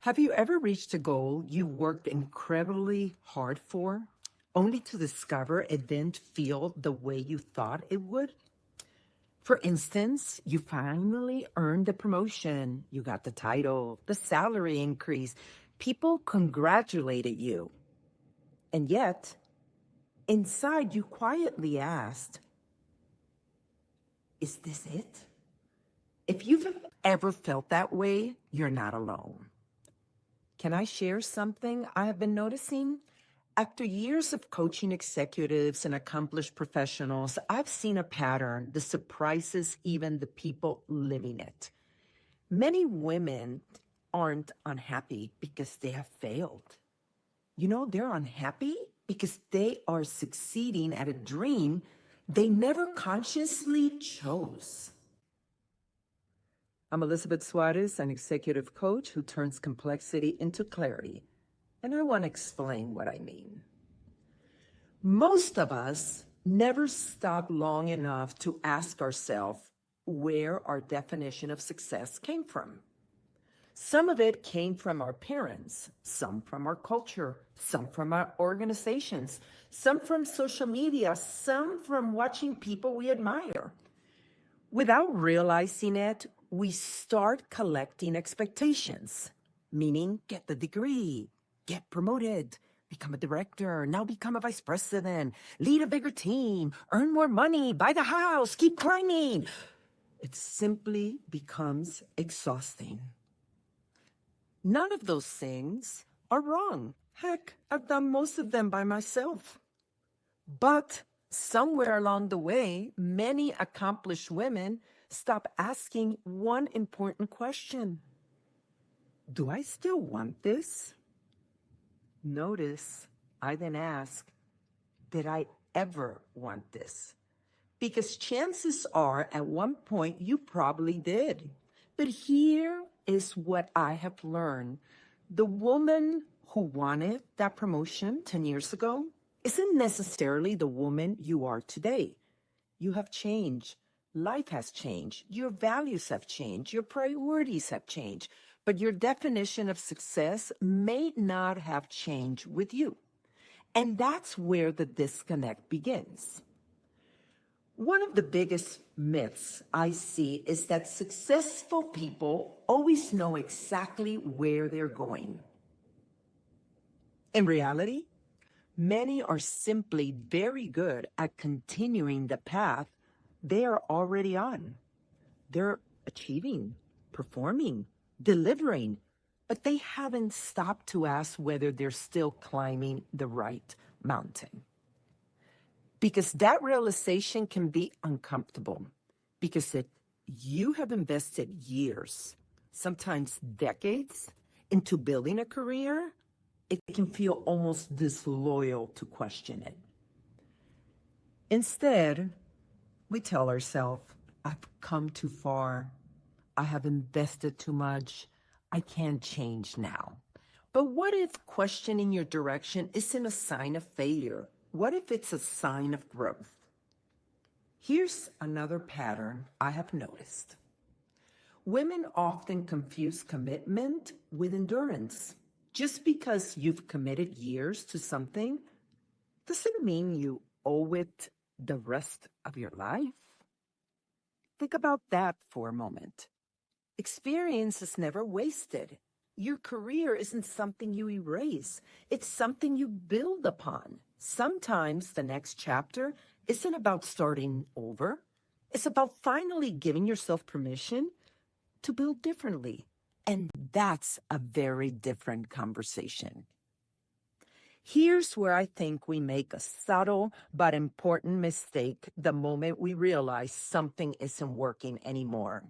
Have you ever reached a goal you worked incredibly hard for, only to discover it didn't feel the way you thought it would? For instance, you finally earned the promotion, you got the title, the salary increase, people congratulated you. And yet, inside you quietly asked, is this it? If you've ever felt that way, you're not alone. Can I share something I have been noticing? After years of coaching executives and accomplished professionals, I've seen a pattern that surprises even the people living it. Many women aren't unhappy because they have failed. They're unhappy because they are succeeding at a dream they never consciously chose. I'm Elizabeth Suarez, an executive coach who turns complexity into clarity. And I want to explain what I mean. Most of us never stop long enough to ask ourselves where our definition of success came from. Some of it came from our parents, some from our culture, some from our organizations, some from social media, some from watching people we admire. Without realizing it, we start collecting expectations, meaning get the degree, get promoted, become a director, now become a vice president, lead a bigger team, earn more money, buy the house, keep climbing. It simply becomes exhausting. None of those things are wrong. Heck, I've done most of them by myself. But somewhere along the way, many accomplished women stop asking one important question. Do I still want this? Notice I then ask, did I ever want this? Because chances are at one point you probably did. But here is what I have learned. The woman who wanted that promotion 10 years ago isn't necessarily the woman you are today. You have changed. Life has changed. Your values have changed. Your priorities have changed. But your definition of success may not have changed with you. And that's where the disconnect begins. One of the biggest myths I see is that successful people always know exactly where they're going. In reality, many are simply very good at continuing the path they are already on. They're achieving, performing, delivering, but they haven't stopped to ask whether they're still climbing the right mountain. Because that realization can be uncomfortable, because you have invested years, sometimes decades, into building a career, it can feel almost disloyal to question it. Instead, we tell ourselves, I've come too far. I have invested too much. I can't change now. But what if questioning your direction isn't a sign of failure? What if it's a sign of growth? Here's another pattern I have noticed. Women often confuse commitment with endurance. Just because you've committed years to something doesn't mean you owe it the rest of your life. Think about that for a moment. Experience is never wasted. Your career isn't something you erase. It's something you build upon. Sometimes the next chapter isn't about starting over. It's about finally giving yourself permission to build differently. And that's a very different conversation. Here's where I think we make a subtle but important mistake the moment we realize something isn't working anymore.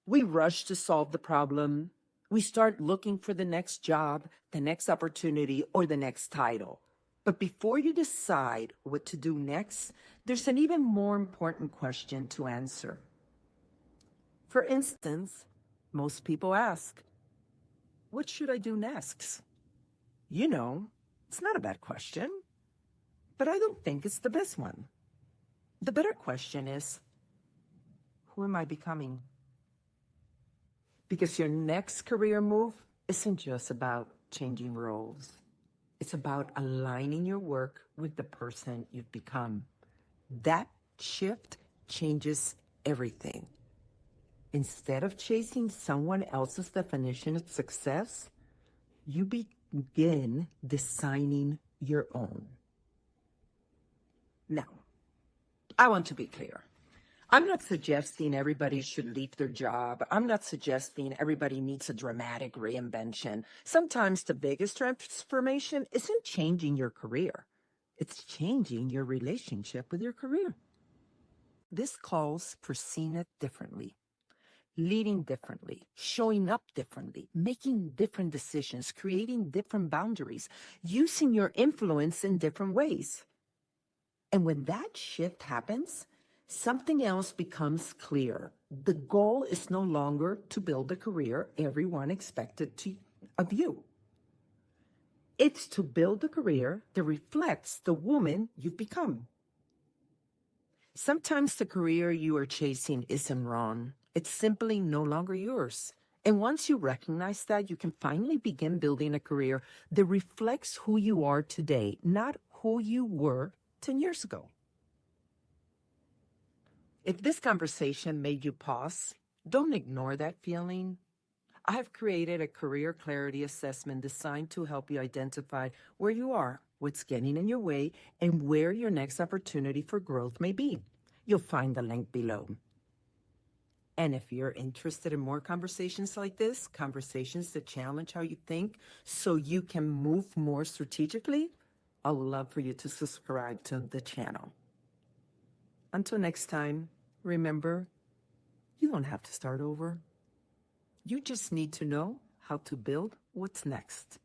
We rush to solve the problem. We start looking for the next job, the next opportunity, or the next title. But before you decide what to do next, there's an even more important question to answer. For instance, most people ask, what should I do next? It's not a bad question, but I don't think it's the best one. The better question is, who am I becoming? Because your next career move isn't just about changing roles. It's about aligning your work with the person you've become. That shift changes everything. Instead of chasing someone else's definition of success, you begin designing your own. Now, I want to be clear. I'm not suggesting everybody should leave their job. I'm not suggesting everybody needs a dramatic reinvention. Sometimes the biggest transformation isn't changing your career, it's changing your relationship with your career. This calls for seeing it differently, leading differently, showing up differently, making different decisions, creating different boundaries, using your influence in different ways. And when that shift happens, something else becomes clear. The goal is no longer to build a career everyone expected of you. It's to build a career that reflects the woman you've become. Sometimes the career you are chasing isn't wrong. It's simply no longer yours. And once you recognize that, you can finally begin building a career that reflects who you are today, not who you were 10 years ago. If this conversation made you pause, don't ignore that feeling. I have created a career clarity assessment designed to help you identify where you are, what's getting in your way, and where your next opportunity for growth may be. You'll find the link below. And if you're interested in more conversations like this, conversations that challenge how you think so you can move more strategically, I would love for you to subscribe to the channel. Until next time, remember, you don't have to start over. You just need to know how to build what's next.